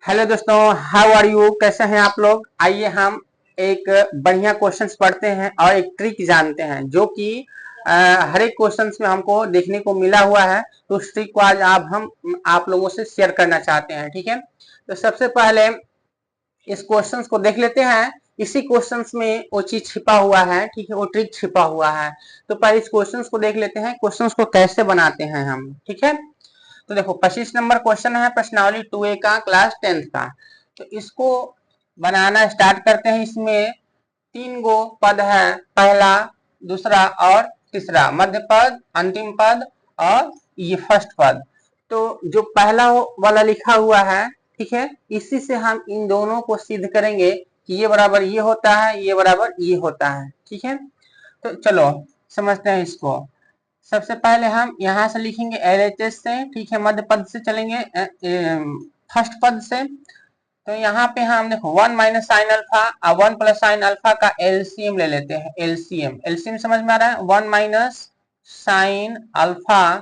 Hello दोस्तों, how are you? कैसे हैं आप लोग? आइए हम एक बढ़िया क्वेश्चंस पढ़ते हैं और एक ट्रिक जानते हैं जो कि हर एक क्वेश्चंस में हमको देखने को मिला हुआ है। तो उस ट्रिक को आज आप लोगों से शेयर करना चाहते हैं। ठीक है, तो सबसे पहले इस क्वेश्चंस को देख लेते हैं। इसी क्वेश्चंस में वो चीज छिपा हुआ है, ठीक है, वो ट्रिक छिपा हुआ है। तो पहले इस क्वेश्चंस को देख लेते हैं, क्वेश्चंस को कैसे बनाते हैं हम। ठीक है, तो देखो 25 नंबर क्वेश्चन है प्रश्नावली 2A का, क्लास 10th का। तो इसको बनाना स्टार्ट करते हैं। इसमें 3 गो पद है, पहला, दूसरा और तीसरा, मध्य पद, अंतिम पद और ये फर्स्ट पद। तो जो पहला वाला लिखा हुआ है, ठीक है, इसी से हम इन दोनों को सिद्ध करेंगे कि ये बराबर ये होता है, ये बराबर ये होता है। ठीक है, तो चलो समझते हैं इसको। सबसे पहले हम यहाँ से लिखेंगे LHS से, ठीक है, मध्य पद से चलेंगे फर्स्ट पद से। तो यहाँ पे हम देखो 1 माइनस साइन अल्फा और 1 प्लस साइन अल्फा का एलसीएम ले लेते हैं। एलसीएम एलसीएम समझ में आ रहा है? 1 माइनस साइन अल्फा,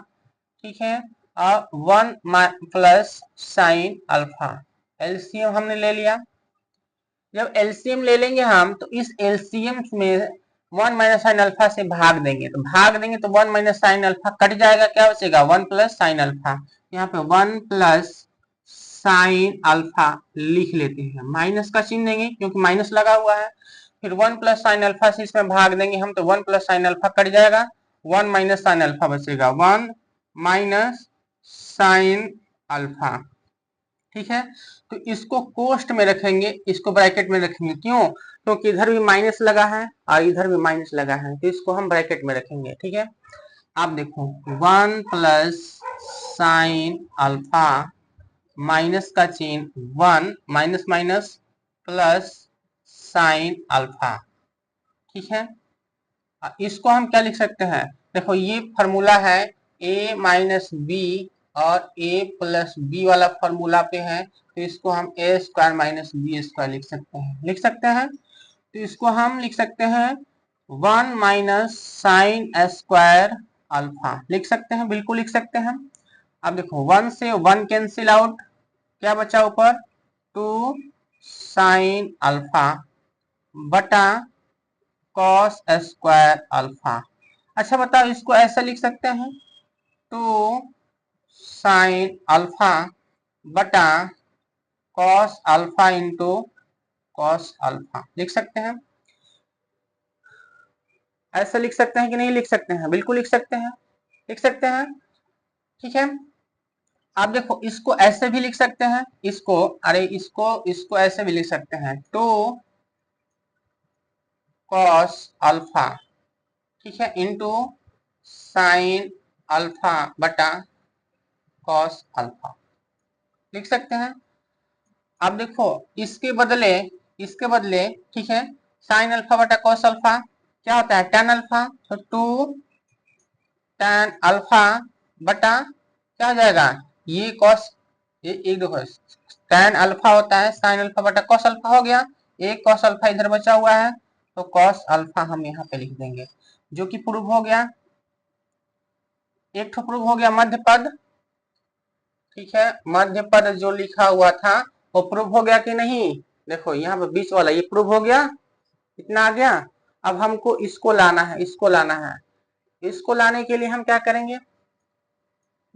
ठीक है, और 1 प्लस साइन अल्फा, एलसीएम हमने ले लिया। जब एलसीएम ले लेंगे हम तो इस एलसीएम में 1 माइनस साइन अल्फा से भाग देंगे, तो 1 माइनस साइन अल्फा कट जाएगा, क्या बचेगा? 1 प्लस साइन अल्फा। यहाँ पे 1 प्लस साइन अल्फा लिख लेते हैं, माइनस का चिन्ह देंगे क्योंकि माइनस लगा हुआ है। फिर 1 प्लस साइन अल्फा से इसमें भाग देंगे हम, तो 1 प्लस साइन अल्फा कट जाएगा, 1 माइनस साइन अल्फा बचेगा, 1 माइनस साइन अल्फा। ठीक है, तो इसको कोष्ट में रखेंगे, इसको ब्रैकेट में रखेंगे। क्यों? क्योंकि इधर भी माइनस लगा है और इधर भी माइनस लगा है, तो इसको हम ब्रैकेट में रखेंगे। ठीक है, आप देखो 1 प्लस साइन अल्फा, माइनस का चिन्ह, 1 minus minus plus sine alpha. ठीक है, इसको हम क्या लिख सकते हैं? देखो ये फॉर्मूला है a माइनस बी और a प्लस बी वाला फॉर्मूला पे है, तो इसको हम a square minus B square लिख सकते हैं। लिख सकते हैं, तो इसको हम लिख सकते हैं 1 माइनस साइन स्क्वायर अल्फा, लिख सकते हैं, बिल्कुल लिख सकते हैं। अब देखो 1 से 1 कैंसिल आउट, क्या बचा ऊपर? 2 साइन अल्फा बटा कॉस स्क्वायर अल्फा। अच्छा बताओ, इसको ऐसा लिख सकते हैं 2 साइन अल्फा बटा cos alpha into cos alpha, लिख सकते हैं? ऐसा लिख सकते हैं कि नहीं लिख सकते हैं? बिल्कुल लिख सकते हैं, लिख सकते हैं। ठीक है, आप देखो इसको ऐसे भी लिख सकते हैं, इसको, अरे इसको ऐसे भी लिख सकते हैं 2 कॉस अल्फा, ठीक है, इंटू साइन अल्फा बटा कॉस अल्फा, लिख सकते हैं। अब देखो इसके बदले, ठीक है, साइन अल्फा बटा कॉस अल्फा क्या होता है? टेन अल्फा, तो 2 टेन अल्फा बटा क्या हो जाएगा? ये कॉस, ये एक देखो टेन अल्फा होता है साइन अल्फा बटा कॉस अल्फा, हो गया। एक कॉस अल्फा इधर बचा हुआ है, तो कॉस अल्फा हम यहाँ पे लिख देंगे, जो कि प्रूव हो गया। एक ठो प्रूव हो गया मध्य पद, ठीक है, मध्य पद जो लिखा हुआ था वो प्रूव हो गया कि नहीं? देखो यहाँ पे बीच वाला ये प्रूव हो गया, इतना आ गया। अब हमको इसको लाना है, इसको लाना है। इसको लाने के लिए हम क्या करेंगे?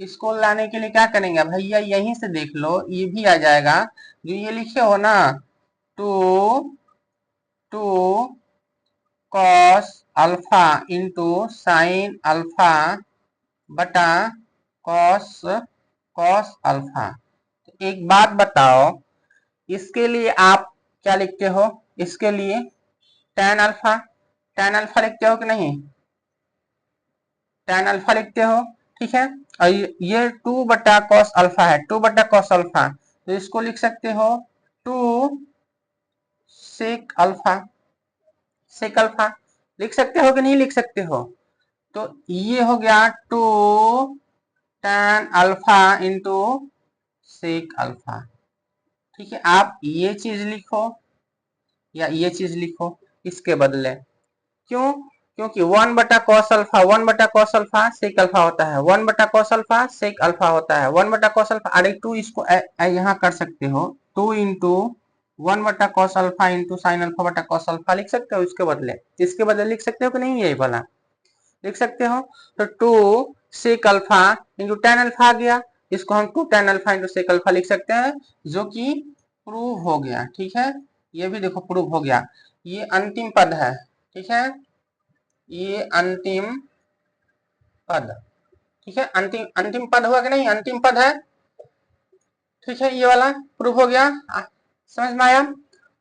इसको लाने के लिए क्या करेंगे भैया? यहीं से देख लो, ये भी आ जाएगा जो ये लिखे हो ना, 2 cos alpha into sine alpha बटा कॉस कॉस अल्फा। तो एक बात बताओ, इसके लिए आप क्या लिखते हो? इसके लिए टेन अल्फा, टेन अल्फा लिखते हो कि नहीं? टेन अल्फा लिखते हो, ठीक है। और ये 2 बटा कॉस अल्फा है, 2 बटा कॉस अल्फा, तो इसको लिख सकते हो 2 सेक अल्फा, सेक अल्फा, लिख सकते हो कि नहीं लिख सकते हो? तो ये हो गया 2 ten alpha into sec alpha. ठीक है, आप ये चीज लिखो या ये चीज लिखो इसके बदले। क्यों? क्योंकि 1 बटा कॉस अल्फा, 1 बटा कॉस अल्फा सेक अल्फा होता है, 1 बटा कॉस अल्फा सेक अल्फा होता है, 1 बटा कॉस अल्फा। अरे 2 इसको यहाँ कर सकते हो, 2 into 1/cos alpha into sine alpha बटा cos अल्फा लिख सकते हो। इसके बदले लिख सकते हो कि नहीं, यही वाला लिख सकते हो। तो 2 sec alpha into ten alpha आ गया, इसको हम 2 ten alpha into sec alpha लिख सकते हैं, जो कि प्रूव हो गया। ठीक है, ये भी देखो प्रूव हो गया। ये अंतिम पद है, ठीक है, ये अंतिम पद, ठीक है, अंतिम अंतिम पद हुआ कि नहीं, अंतिम पद है। ठीक है, ये वाला प्रूफ हो गया, समझ में आया।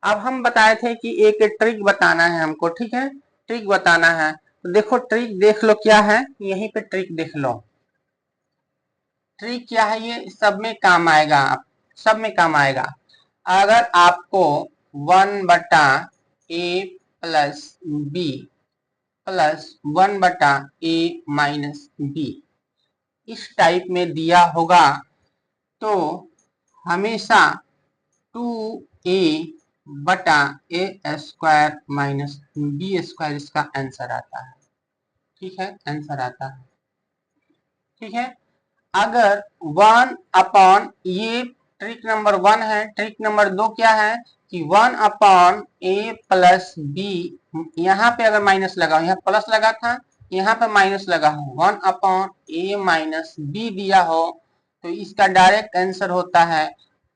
अब हम बताए थे कि एक ट्रिक बताना है हमको, ठीक है, ट्रिक बताना है। तो देखो ट्रिक देख लो क्या है, यहीं पे ट्रिक देख लो। ट्रिक क्या है, ये सब में काम आएगा, सब में काम आएगा। अगर आपको 1/a plus B plus 1/a minus B इस टाइप में दिया होगा, तो हमेशा 2a बटा a square minus B square इसका आंसर आता है। ठीक है, आंसर आता है। ठीक है, अगर 1 ये ट्रिक नंबर 1 है। ट्रिक नंबर 2 क्या है कि 1/a प्लस बी, यहाँ पे अगर माइनस लगा, यहाँ प्लस लगा था, यहाँ पे माइनस लगा हो, 1/a माइनस बी दिया हो, तो इसका डायरेक्ट आंसर होता है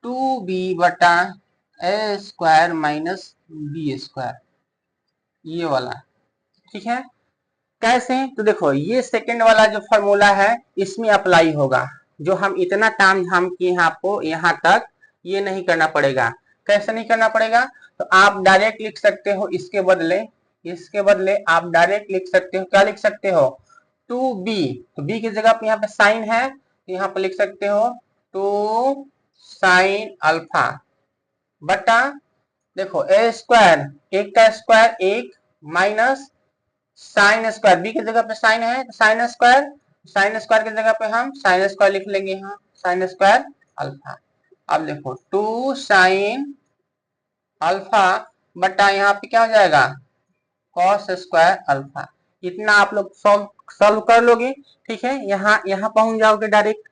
2b बटा a square minus B square, ये वाला। ठीक है, कैसे, तो देखो ये सेकंड वाला जो फॉर्मूला है इसमें अप्लाई होगा। जो हम इतना ताम झाम किए हैं आपको यहाँ तक, ये नहीं करना पड़ेगा। कैसे नहीं करना पड़ेगा, तो आप डायरेक्ट लिख सकते हो, इसके बदले आप डायरेक्ट लिख सकते हो, क्या लिख सकते हो, 2b, तो b की जगह पे यहाँ पे साइन है, तो यहाँ पे लिख सकते हो 2 साइन अल्फा बटा, देखो ए स्क्वायर, एक का स्क्वायर एक, माइनस साइन स्क्वायर, बी की जगह पे साइन है, साइन स्क्वायर की जगह पे हम साइन स्क्वायर लिख लेंगे, यहाँ साइन स्क्वायर अल्फा। अब देखो 2 साइन अल्फा बटा यहाँ पे क्या हो जाएगा, कॉस स्क्वायर अल्फा। इतना आप लोग सॉल्व कर लोगे। ठीक है, यहाँ पहुंच जाओगे डायरेक्ट,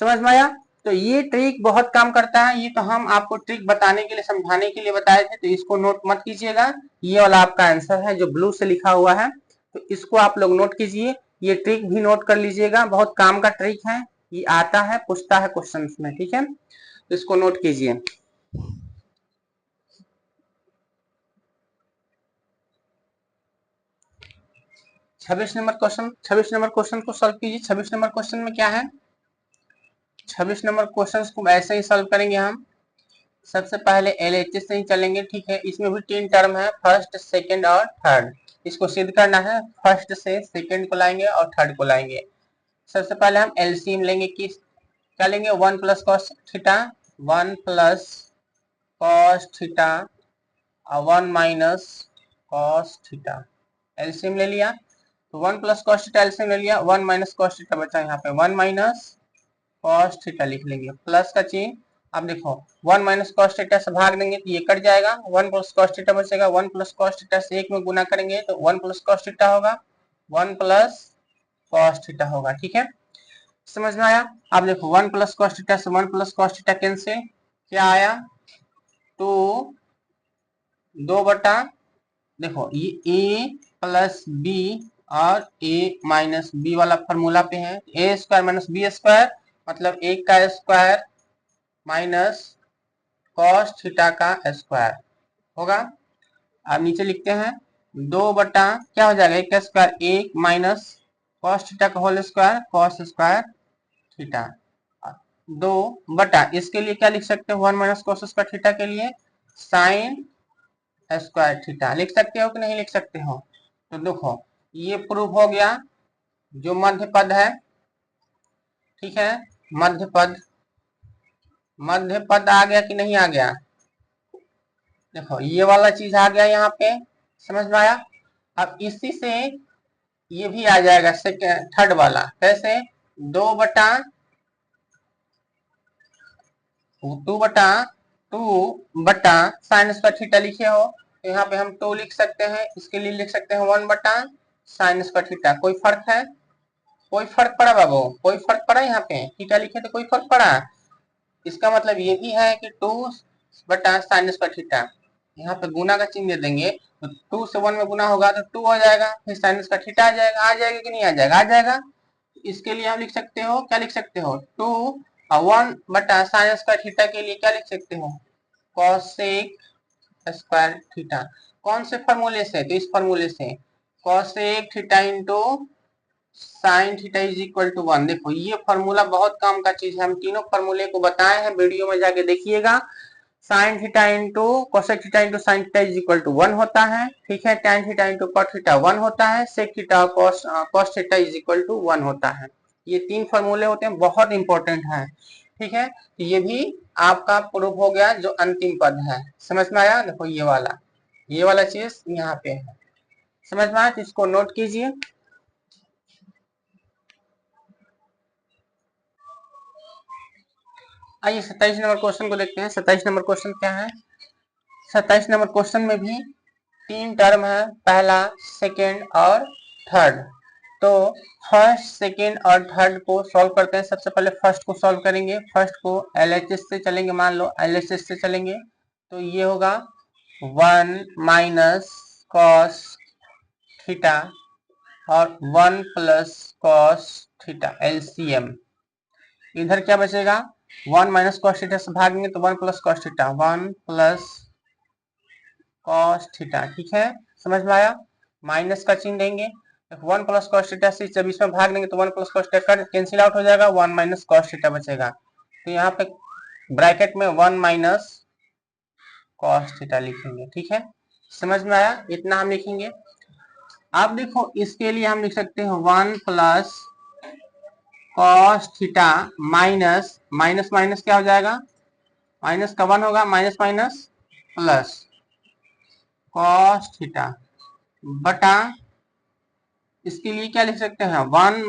समझ में आया। तो ये ट्रिक बहुत काम करता है। ये तो हम आपको ट्रिक बताने के लिए, समझाने के लिए बताए थे, तो इसको नोट मत कीजिएगा। ये वाला आपका आंसर है जो ब्लू से लिखा हुआ है, तो इसको आप लोग नोट कीजिए। ये ट्रिक भी नोट कर लीजिएगा, बहुत काम का ट्रिक है, ये आता है, पूछता है क्वेश्चन में। ठीक है, तो इसको नोट कीजिए। छब्बीस नंबर क्वेश्चन को सॉल्व कीजिए। 26 नंबर क्वेश्चन में क्या है, 26 नंबर क्वेश्चन को ऐसे ही सॉल्व करेंगे हम। सबसे पहले LHS से ही चलेंगे। ठीक है, इसमें भी 3 टर्म है, फर्स्ट सेकंड और थर्ड। इसको सिद्ध करना है, फर्स्ट से सेकंड को लाएंगे और थर्ड को लाएंगे। सबसे पहले हम एलसीएम लेंगे, किस क्या लेंगे, 1 plus cos theta, 1 plus cos theta और 1 माइनस कॉस थीटा। एलसीएम ले लिया, तो 1 प्लस कॉस थीटा एलसीएम ले लिया, 1 माइनस कॉस थीटा बचा यहाँ पे 1 माइनस कॉस थीटा लिख लेंगे, प्लस का चिन्ह। अब देखो 1 माइनस कॉस थीटा से भाग देंगे तो ये कट जाएगा, 1 प्लस कॉस थीटा बचेगा, 1 प्लस कॉस थीटा से 1 में गुना करेंगे तो 1 प्लस कॉस थीटा होगा, 1 प्लस कॉस थीटा होगा। ठीक है, समझ में आया। अब देखो 1 प्लस कॉस थीटा से 1 प्लस कॉस थीटा कैंसिल, क्या आया, तो 2 बटा, देखो ये a प्लस बी और a माइनस बी वाला फॉर्मूला पे है, a square minus B square मतलब 1 का स्क्वायर माइनस कॉस थीटा का स्क्वायर होगा। अब नीचे लिखते हैं 2 बटा क्या हो जाएगा, 1 का स्क्वायर 1 माइनस कॉस थीटा का whole square cos square theta, 2 बटा, इसके लिए क्या लिख सकते हो, 1 माइनस कॉस स्क्वायर थीटा के लिए साइन स्क्वायर थीटा लिख सकते हो कि नहीं लिख सकते हो। तो देखो ये प्रूफ हो गया, जो मध्य पद है, ठीक है, मध्य पद आ गया कि नहीं आ गया, देखो ये वाला चीज आ गया यहाँ पे, समझ में आया। अब इसी से ये भी आ जाएगा सेकेंड थर्ड वाला, कैसे, 2 बटा 2 बटा साइन स्क्वायर थीटा लिखे हो, तो यहाँ पे हम 2 लिख सकते हैं, इसके लिए लिख सकते हैं 1 बटा साइन स्क्वायर थीटा। कोई फर्क है, कोई फर्क पड़ा बाबू, कोई फर्क पड़ा, यहाँ पे थीटा लिखे तो कोई फर्क पड़ा। इसका मतलब ये भी है कि 2 बटा साइन स्क्वायर थीटा। यहाँ पे गुना का चिन्ह दे देंगे तो 2 से 1 में गुना होगा तो 2 हो जाएगा, फिर साइन स्क्वायर थीटा आ जाएगा कि नहीं आ जाएगा, आ जाएगा। इसके लिए हम लिख सकते हो, क्या लिख सकते हो, 2 और 1 बटा साइन स्क्वायर थीटा के लिए क्या लिख सकते हो, कोसेक स्क्वायर थीटा। कौन से फॉर्मूले से, तो इस फॉर्मूले से cosec theta into sine theta is equal to 1। देखो ये फॉर्मूला बहुत काम का चीज है, हम तीनों फॉर्मूले को बताए हैं, वीडियो में जाके देखिएगा। Sine theta into cosec theta into sine theta is equal to 1 होता है, ठीक है। Tan theta into cot theta 1 होता है, sec theta cos theta is equal to 1 होता है। ये 3 फॉर्मूले होते हैं, बहुत इंपॉर्टेंट है, ठीक है। तो ये भी आपका प्रूफ हो गया जो अंतिम पद है, समझ में आया। देखो ये वाला चीज यहाँ पे है, समझ में आया, तो इसको नोट कीजिए। आइए 27 नंबर क्वेश्चन को देखते हैं। 27 नंबर क्वेश्चन क्या है, 27 नंबर क्वेश्चन में भी 3 टर्म है, पहला, सेकेंड और थर्ड। तो फर्स्ट, सेकेंड और थर्ड को सॉल्व करते हैं। सबसे पहले फर्स्ट को सॉल्व करेंगे। फर्स्ट को LHS से चलेंगे, मान लो LHS से चलेंगे तो ये होगा 1 माइनस कॉस थीटा और 1 प्लस कॉस थीटा LCM। इधर क्या बचेगा, 1 माइनस कॉस थीटा से भागेंगे तो 1 plus cos theta, 1 plus cos theta, ठीक है, समझ में आया। माइनस का चिन्ह देंगे, 1 प्लस कॉस थीटा से जब इसमें भाग देंगे तो 1 plus cos theta cancel out हो जाएगा, 1 माइनस कॉस थीटा बचेगा। तो यहाँ पे ब्रैकेट में 1 माइनस कॉस थीटा लिखेंगे, ठीक है, समझ में आया, इतना हम लिखेंगे। अब देखो इसके लिए हम लिख सकते हैं 1 plus cos theta minus minus minus क्या हो जाएगा, माइनस का 1 होगा, minus minus plus cos theta बटा, इसके लिए क्या लिख सकते हैं 1,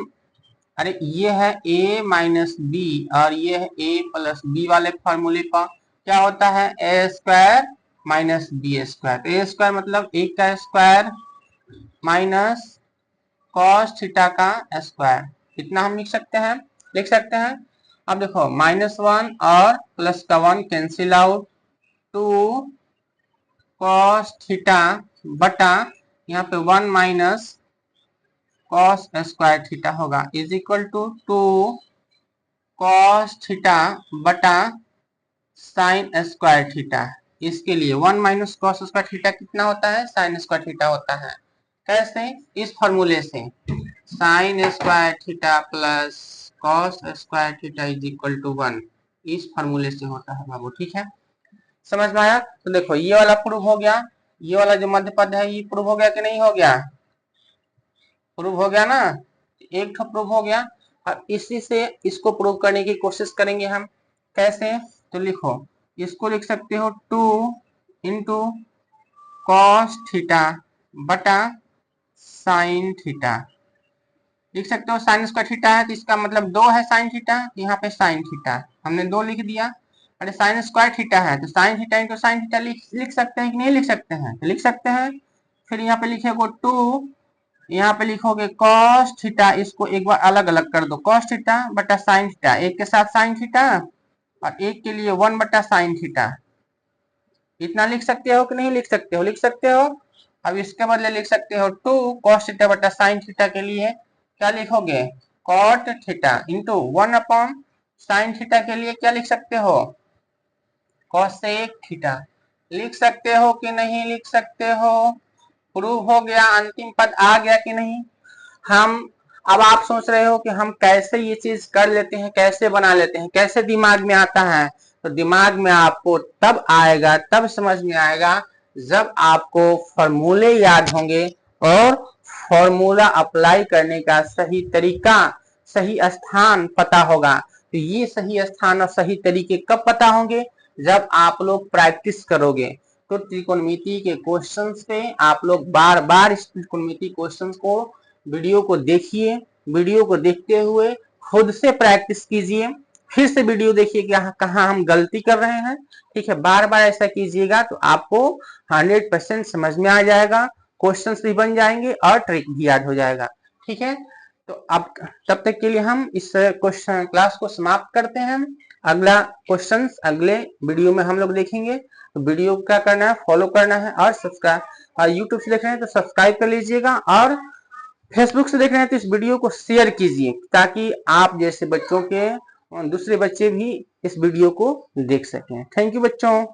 अरे ये है a माइनस बी और ये है a प्लस बी वाले फॉर्मूले का क्या होता है a square minus B square. a square मतलब a का स्क्वायर माइनस कॉस थीटा का स्क्वायर, इतना हम लिख सकते हैं। अब देखो -1 और प्लस का 1 कैंसिल आउट, 2 कॉस थीटा बटा यहाँ पे 1 माइनस कॉस स्क्वायर थीटा होगा is equal to 2 cos theta बटा साइन स्क्वायर थीटा। इसके लिए 1 माइनस कॉस स्क्वायर थीटा कितना होता है, साइन स्क्वायर थीटा होता है। कैसे, इस फॉर्मूले से sine square theta plus cos square theta is equal to 1, इस फॉर्मूले से होता है बाबू, ठीक है, समझ में आया। तो देखो ये वाला प्रूफ हो गया, ये वाला जो मध्य पद है ये प्रूफ हो गया कि नहीं हो गया, प्रूफ हो गया ना, एक तो प्रूफ हो गया। अब इसी से इसको प्रूव करने की कोशिश करेंगे हम, कैसे, तो लिखो, इसको लिख सकते हो 2 इंटू कॉस थीटा बटा साइन थीटा, लिख सकते हो। साइन स्क्वायर थीटा है तो इसका मतलब 2 है साइन थीटा, यहाँ पे साइन थीटा हमने 2 लिख दिया। अरे साइन स्क्वायर थीटा है तो sign theta into sine theta लिख सकते हैं कि नहीं लिख सकते हैं, लिख सकते हैं। फिर यहाँ पे लिखेगो 2, यहाँ पे लिखोगे कॉस थीटा, इसको एक बार अलग अलग कर दो, कॉस थीटा बटा साइन थीटा, एक के साथ साइन थीटा और एक के लिए 1 बटा साइन थीटा, इतना लिख सकते हो कि नहीं लिख सकते हो, लिख सकते हो। अब इसके बदले लिख सकते हो 2 कॉस थीटा बटा साइन थीटा के लिए क्या लिखोगे, cot theta into 1 upon sine theta के लिए क्या लिख सकते हो, कोसेक थीटा, लिख सकते हो कि नहीं लिख सकते हो। प्रूव हो गया, अंतिम पद आ गया कि नहीं। हम अब आप सोच रहे हो कि हम कैसे ये चीज कर लेते हैं, कैसे बना लेते हैं, कैसे दिमाग में आता है, तो दिमाग में आपको तब आएगा, तब समझ में आएगा जब आपको फॉर्मूले याद होंगे और फॉर्मूला अप्लाई करने का सही तरीका, सही स्थान पता होगा। तो ये सही स्थान और सही तरीके कब पता होंगे, जब आप लोग प्रैक्टिस करोगे। तो त्रिकोणमिति के क्वेश्चंस पे आप लोग बार बार इस त्रिकोणमिति क्वेश्चंस को वीडियो को देखिए, वीडियो को देखते हुए खुद से प्रैक्टिस कीजिए, फिर से वीडियो देखिए कि कहाँ हम गलती कर रहे हैं, ठीक है, बार बार ऐसा कीजिएगा तो आपको 100% समझ में आ जाएगा, क्वेश्चंस भी बन जाएंगे और ट्रिक भी याद हो जाएगा, ठीक है। तो अब तब तक के लिए हम इस क्वेश्चन क्लास को समाप्त करते हैं। अगला क्वेश्चन अगले वीडियो में हम लोग देखेंगे। तो वीडियो को क्या करना है, फॉलो करना है और सब्सक्राइब, और यूट्यूब से देख रहे हैं तो सब्सक्राइब कर लीजिएगा, और फेसबुक से देख रहे हैं तो इस वीडियो को शेयर कीजिए, ताकि आप जैसे बच्चों के दूसरे बच्चे भी इस वीडियो को देख सकें। थैंक यू बच्चों।